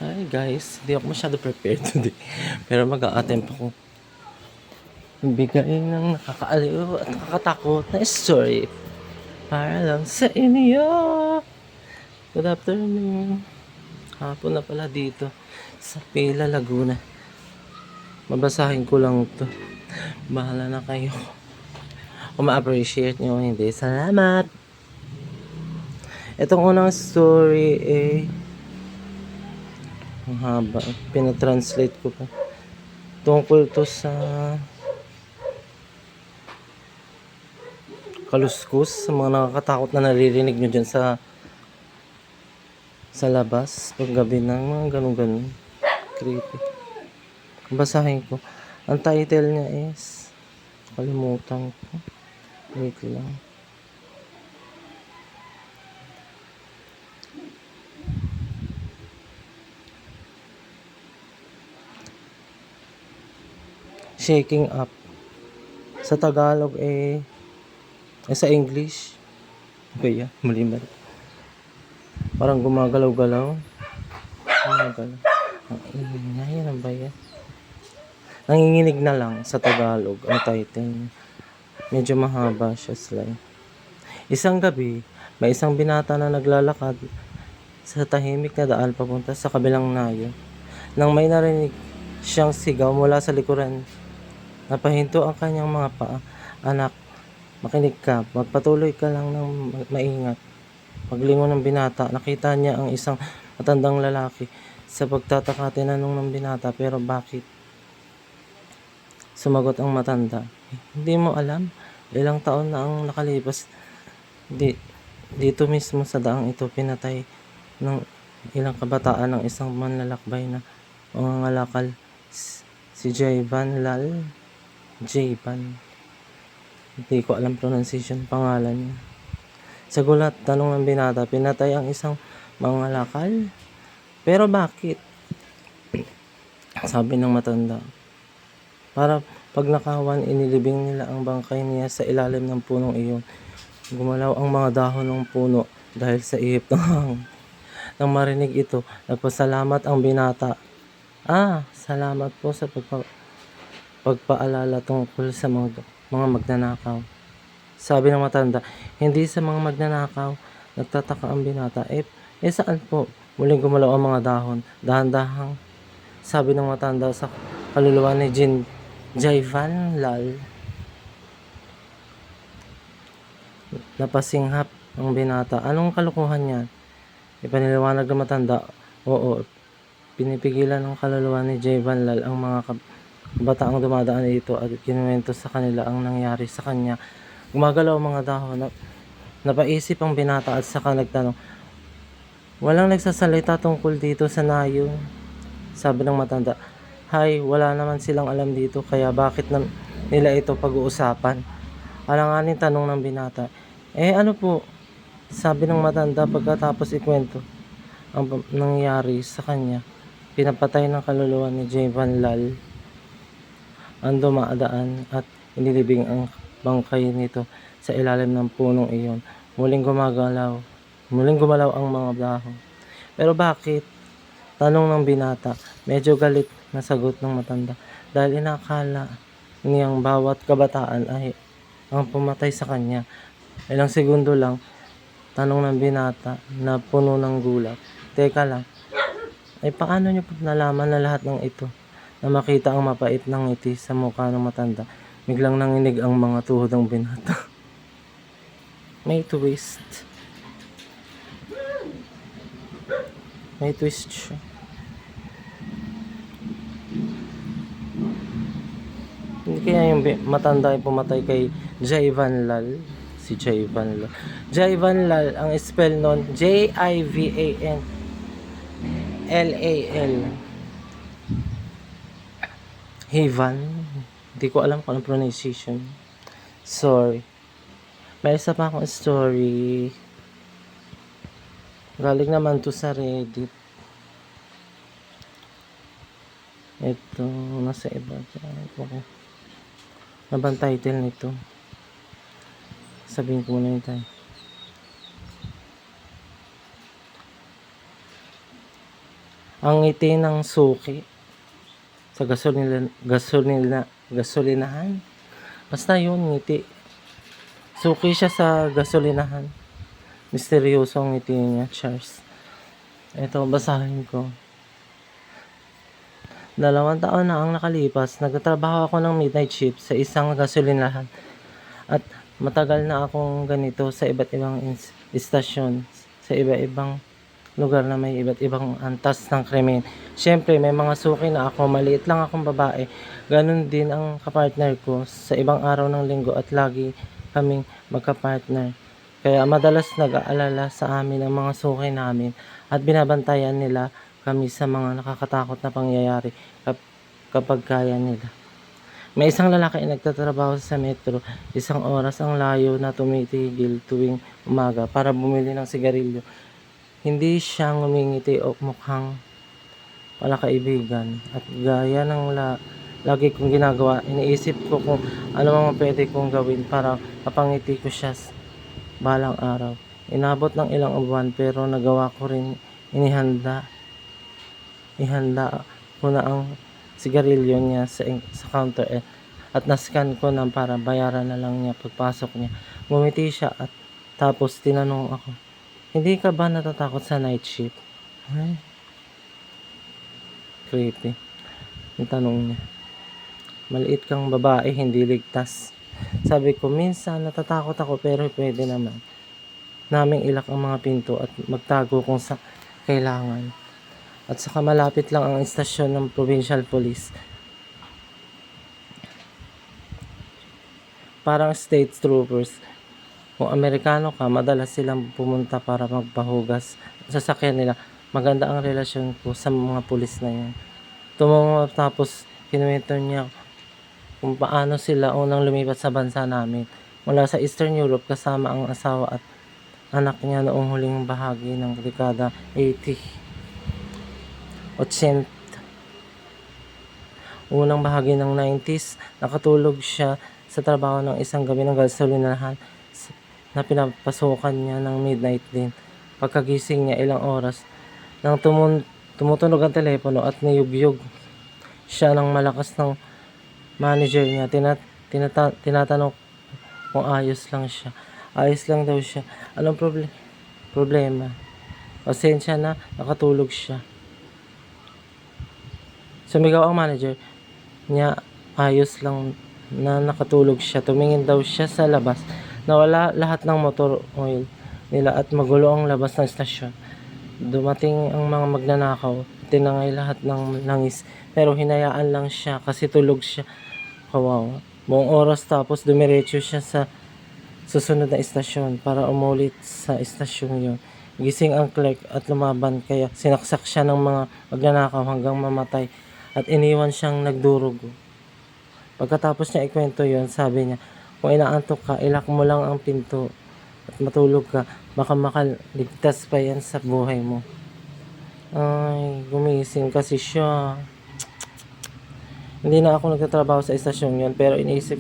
Hi guys, hindi ako masyado prepared today. Pero mag-a-attempt ako bigay ng nakakaaliw at nakakatakot na story para lang sa inyo. Good afternoon. Hapon na pala dito sa Pila, Laguna. Mabasahin ko lang to. Bahala na kayo. Kung ma-appreciate nyo, hindi. Salamat! Itong unang story ang haba. Pinatranslate ko pa. Tungkol to sa kaluskus, sa mga nakakatakot na naririnig nyo dyan sa labas pag gabi ng mga ganun-ganun. Creepy. Basahin ko. Ang title niya is kalimutan ko. Wait lang. Shaking up. Sa Tagalog sa English. Okay, mali. Parang gumagalaw-galaw. Gumagalaw. Ang ingay, ano ba yan? Nanginginig na lang sa Tagalog ang title. Medyo mahaba siya slide. Isang gabi, may isang binata na naglalakad sa tahimik na daan papunta sa kabilang nayo. Nang may narinig siyang sigaw mula sa likuran, napahinto ang kanyang mga paa. Anak, makinig ka, magpatuloy ka lang ng maingat. Paglingon ng binata, nakita niya ang isang matandang lalaki. Sa pagtataka, tinanong ng binata, pero bakit? Sumagot ang matanda, hindi mo alam? Ilang taon na ang nakalipas. Dito mismo sa daang ito, pinatay ng ilang kabataan ng isang manlalakbay na mangangalakal, si Jayvan Lal. Jayvan. Hindi ko alam pronunciation pangalan niya. Sa gulat, tanong ng binata, pinatay ang isang mangangalakal? Pero bakit? Sabi ng matanda, para pagnakawan, inilibing nila ang bangkay niya sa ilalim ng punong iyon. Gumalaw ang mga dahon ng puno dahil sa ihip ng hangin. Nang marinig ito, nagpasalamat ang binata. Salamat po sa pagpaalala tungkol sa mga magnanakaw. Sabi ng matanda, hindi sa mga magnanakaw. Nagtataka ang binata. Saan po? Muling gumalaw ang mga dahon. Dahan-dahang sabi ng matanda sa kaluluwa ni Jayvan Lal. Napasinghap ang binata. Anong kalukuhan yan? Ipaniliwanag ng matanda. Oo, pinipigilan ng kaluluwa ni Jayvan Lal ang mga kabataang dumadaan dito at kinuwento sa kanila ang nangyari sa kanya. Gumagalaw ang mga dahon. Napaisip ang binata at saka nagtanong, walang nagsasalita tungkol dito sa nayo? Sabi ng matanda, wala naman silang alam dito, kaya bakit nila ito pag-uusapan? Alanganin tanong ng binata. Ano po? Sabi ng matanda pagkatapos ikwento ang nangyari sa kanya. Pinapatay ng kaluluwa ni Jayvan Lal ang dumadaan at inilibing ang bangkay nito sa ilalim ng punong iyon. Muling gumalaw ang mga dahon. Pero bakit? Tanong ng binata. Medyo galit na sagot ng matanda dahil inakala niyang bawat kabataan ay ang pumatay sa kanya. Ilang segundo lang, tanong ng binata na puno ng gulat. Teka lang, paano niyo po nalaman na lahat ng ito? Na makita ang mapait ng ngiti sa mukha ng matanda. Biglang nanginig ang mga tuhod ng binata. May twist. May twist siya. Hindi kaya yung matanda ay pumatay kay Jayvan Lal. Si Jayvan Lal. Jayvan Lal, ang spell nun, Jivan Lal. Hivan. Hindi ko alam kung anong pronunciation. Sorry. May isa pa akong story. Galing naman to sa Reddit. Ito, nasa iba. Ano bang title nito? Sabihin ko muna yung title. Ang ngiti ng suki sa gasolinahan. Basta yun, ngiti. Suki siya sa gasolinahan. Misteryoso ang ngiti niya, Charles. Ito, basahin ko. 2 taon na ang nakalipas, nagtatrabaho ako ng midnight shift sa isang gasolinahan. At matagal na akong ganito sa iba't ibang istasyon, sa iba-ibang lugar na may iba't ibang antas ng krimen. Siyempre, may mga suki na ako, maliit lang akong babae. Ganun din ang kapartner ko sa ibang araw ng linggo at lagi kaming magkapartner. Kaya madalas nag-aalala sa amin ang mga suki namin at binabantayan nila kami sa mga nakakatakot na pangyayari kapag kaya nila. May isang lalaki na nagtatrabaho sa metro. 1 oras ang layo na tumitigil tuwing umaga para bumili ng sigarilyo. Hindi siya ngumingiti o mukhang palakaibigan. At gaya ng lagi kong ginagawa, iniisip ko kung ano mga pwede kong gawin para mapangiti ko siya balang araw. Inabot ng ilang buwan pero nagawa ko rin. Ihanda ko na ang sigarilyo niya sa counter at nascan ko na para bayaran na lang niya pagpasok niya. Ngumiti siya at tapos tinanong ako, "Hindi ka ba natatakot sa night shift?" Ay, creepy. Yung tanong niya. Maliit kang babae, hindi ligtas. Sabi ko, minsan natatakot ako pero pwede naman naming ilak ang mga pinto at magtago kung sa kailangan. At saka malapit lang ang istasyon ng provincial police. Parang state troopers. Kung Amerikano ka, madalas silang pumunta para magpahugas sa sasakyan nila. Maganda ang relasyon ko sa mga pulis na yun. Tumungo tapos kinuwento niya kung paano sila unang lumipat sa bansa namin. Mula sa Eastern Europe kasama ang asawa at anak niya noong huling bahagi ng dekada 80. Unang bahagi ng 90s, nakatulog siya sa trabaho ng isang gabi ng gasolinahan na pinapasukan niya ng midnight din. Pagkagising niya ilang oras, nang tumutunog ang telepono at niyugyug siya ng malakas ng manager niya. Tinatanong kung ayos lang siya. Ayos lang daw siya. Anong problema? Pasensya na, nakatulog siya. Sumigaw ang manager niya, ayos lang na nakatulog siya. Tumingin daw siya sa labas. Nawala lahat ng motor oil nila at magulo ang labas ng istasyon. Dumating ang mga magnanakaw, tinangay lahat ng langis, pero hinayaan lang siya kasi tulog siya. Kawawa. Buong oras tapos dumiretso siya sa susunod na istasyon para umulit sa istasyon yun. Gising ang clerk at lumaban kaya sinaksak siya ng mga magnanakaw hanggang mamatay at iniwan siyang nagdurugo. Pagkatapos niya ikwento yon, sabi niya, kung inaantok ka, ilak mo lang ang pinto at matulog ka. Baka makaligtas pa yan sa buhay mo. Ay, gumising kasi siya. Hindi na ako nagtatrabaho sa istasyon yon pero iniisip